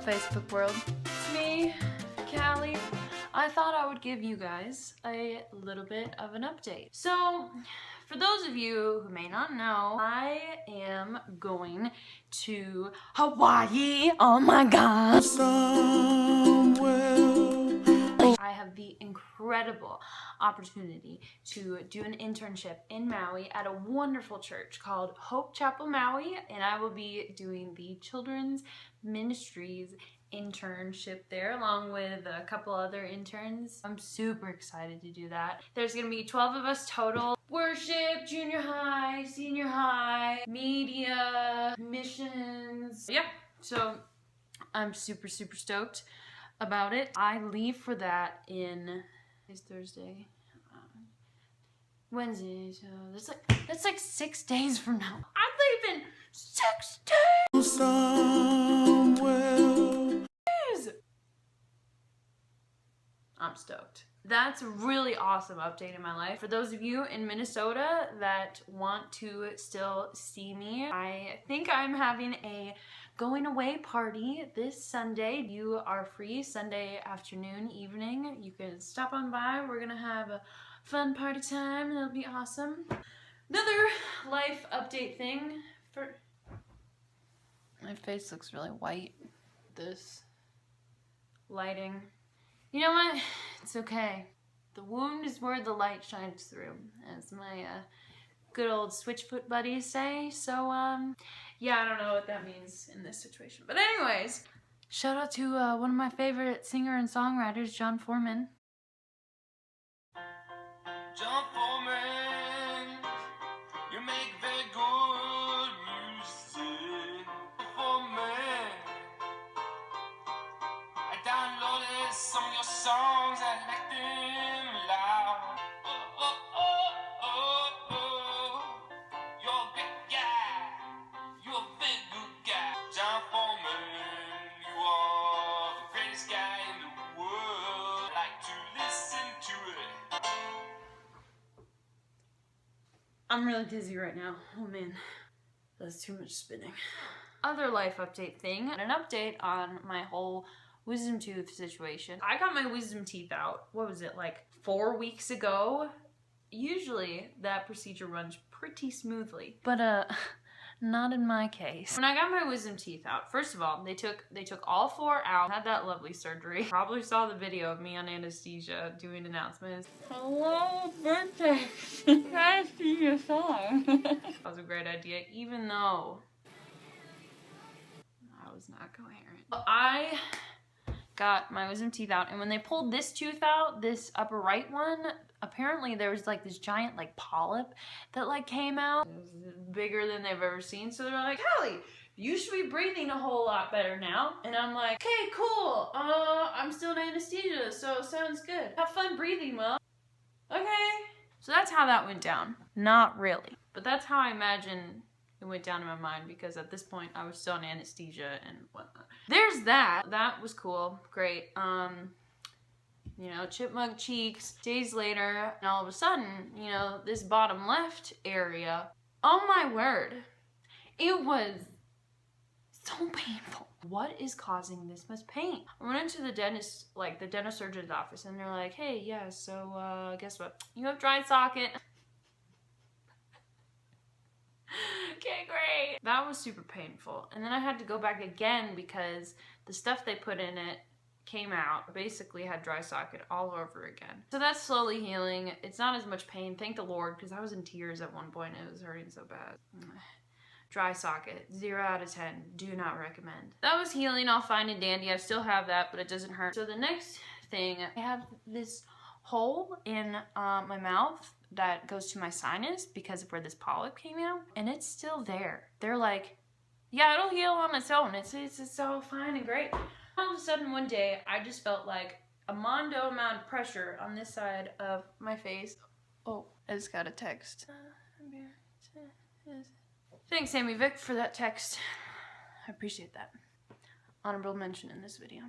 Facebook world. It's me, Callie. I thought I would give you guys a little bit of an update. So, for those of you who may not know, I am going to Hawaii. Oh my god. I have the incredible opportunity to do an internship in Maui at a wonderful church called Hope Chapel Maui, and I will be doing the children's ministries internship there along with a couple other interns. I'm super excited to do that. There's gonna be 12 of us total. Worship, junior high, senior high, media, missions. Yep, so I'm super stoked about it. I leave for that it's Thursday, Wednesday, so that's like 6 days from now. I leave in 6 days. I'm stoked. That's a really awesome update in my life. For those of you in Minnesota that want to still see me, I think I'm having a going away party this Sunday. If you are free Sunday afternoon, evening, you can stop on by. We're gonna have a fun party time and it'll be awesome. Another life update thing for... My face looks really white. This lighting. You know what? It's okay. The wound is where the light shines through, as my good old Switchfoot buddies say. So, yeah, I don't know what that means in this situation. But anyways, shout out to one of my favorite singer and songwriters, John Foreman. John Foreman, you make very good music. Foreman, I downloaded some of your songs, I like them loud. Oh, you're a big guy, you're a big good guy. John Foreman, you are the greatest guy in the world. I like to listen to it. I'm really dizzy right now. Oh man, that's too much spinning. Other life update thing, an update on my whole wisdom tooth situation. I got my wisdom teeth out, what was it, like 4 weeks ago? Usually that procedure runs pretty smoothly, but not in my case. When I got my wisdom teeth out, first of all, they took all 4 out, had that lovely surgery. Probably saw the video of me on anesthesia doing announcements. Hello, birthday. Can I see your song? That was a great idea, even though I was not coherent. I got my wisdom teeth out, and when they pulled this tooth out, this upper right one, apparently there was like this giant like polyp that like came out. It was bigger than they've ever seen, so they're like, Callie, you should be breathing a whole lot better now. And I'm like, okay, cool, I'm still in anesthesia, so sounds good. Have fun breathing, well. Okay. So that's how that went down. Not really, but that's how I imagine it went down in my mind, because at this point I was still in anesthesia and whatnot. There's that. That was cool. Great. You know, chipmunk cheeks. Days later, and all of a sudden, you know, this bottom left area, oh my word, it was so painful. What is causing this much pain? I went into the dentist, like the dental surgeon's office, and they're like, hey, yeah, so guess what? You have dry socket. Okay, great. That was super painful. And then I had to go back again because the stuff they put in it came out. Basically had dry socket all over again. So that's slowly healing. It's not as much pain, thank the Lord, because I was in tears at one point. It was hurting so bad. Dry socket, 0 out of 10. Do not recommend. That was healing all fine and dandy. I still have that, but it doesn't hurt. So the next thing, I have this hole in my mouth that goes to my sinus because of where this polyp came out, and it's still there. They're like, yeah, it'll heal on its own. It's all fine and great. All of a sudden one day, I just felt like a mondo amount of pressure on this side of my face. Oh, I just got a text. Thanks, Sammy Vic, for that text. I appreciate that. Honorable mention in this video.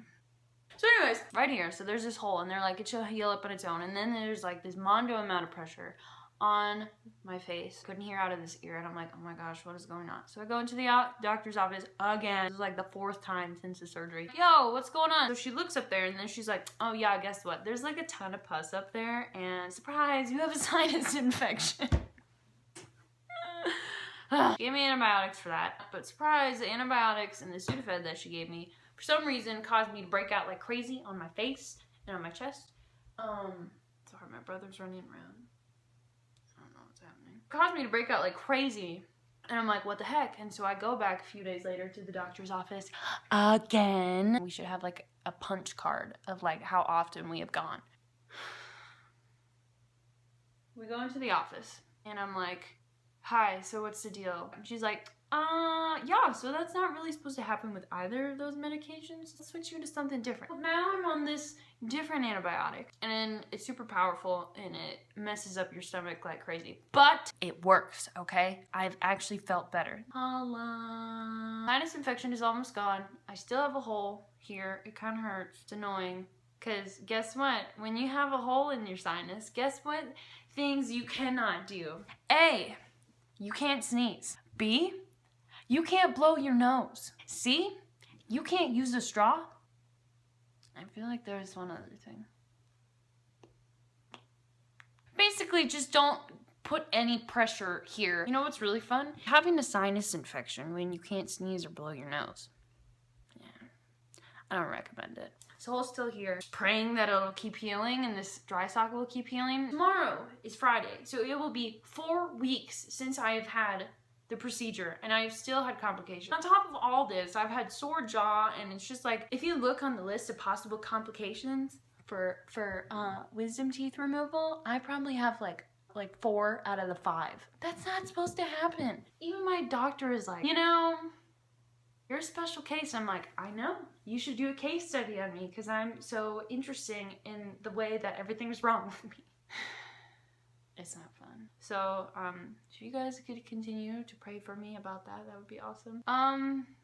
So anyways, right here, so there's this hole, and they're like, it should heal up on its own, and then there's like this mondo amount of pressure on my face. Couldn't hear out of this ear, and I'm like, oh my gosh, what is going on? So I go into the doctor's office again. This is like the 4th time since the surgery. Yo, what's going on? So she looks up there, and then she's like, oh yeah, guess what? There's like a ton of pus up there, and surprise, you have a sinus infection. Gave me antibiotics for that, but surprise, the antibiotics and the Sudafed that she gave me for some reason caused me to break out like crazy on my face and on my chest. Sorry, my brother's running around. I don't know what's happening. Caused me to break out like crazy. And I'm like, what the heck? And so I go back a few days later to the doctor's office again. We should have like a punch card of like how often we have gone. We go into the office and I'm like, hi, so what's the deal? And she's like, yeah, so that's not really supposed to happen with either of those medications. Let's switch you to something different. Well, now I'm on this different antibiotic, and it's super powerful, and it messes up your stomach like crazy. But it works, okay? I've actually felt better. Holla. Sinus infection is almost gone. I still have a hole here. It kind of hurts. It's annoying. Because guess what? When you have a hole in your sinus, guess what things you cannot do? A, you can't sneeze. B, you can't blow your nose. C, you can't use a straw. I feel like there's one other thing. Basically, just don't put any pressure here. You know what's really fun? Having a sinus infection when you can't sneeze or blow your nose. Yeah, I don't recommend it. So I'll still here, praying that it'll keep healing and this dry socket will keep healing. Tomorrow is Friday, so it will be 4 weeks since I have had the procedure, and I've still had complications. On top of all this, I've had sore jaw, and it's just like, if you look on the list of possible complications for wisdom teeth removal, I probably have like 4 out of the 5. That's not supposed to happen. Even my doctor is like, you know, you're a special case. I'm like, I know. You should do a case study on me because I'm so interesting in the way that everything's wrong with me. It's not fun. So, if you guys could continue to pray for me about that, that would be awesome.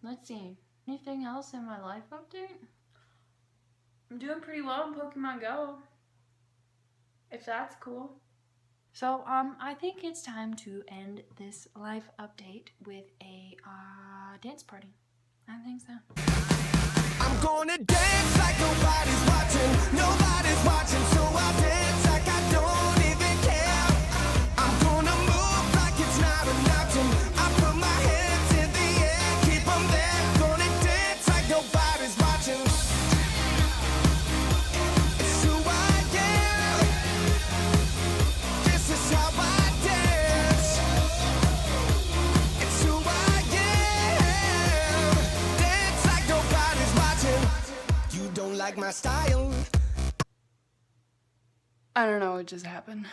Let's see. Anything else in my life update? I'm doing pretty well in Pokemon Go. If that's cool. So, I think it's time to end this life update with a, dance party. I think so. I'm gonna dance like nobody's watching. Nobody's watching, so I'll dance like I don't even care. I'm gonna move like it's not an option. I put my hands in the air, keep them there. Gonna dance like nobody's watching. It's who I am. This is how I dance. It's who I am. Dance like nobody's watching. You don't like my style. I don't know what just happened.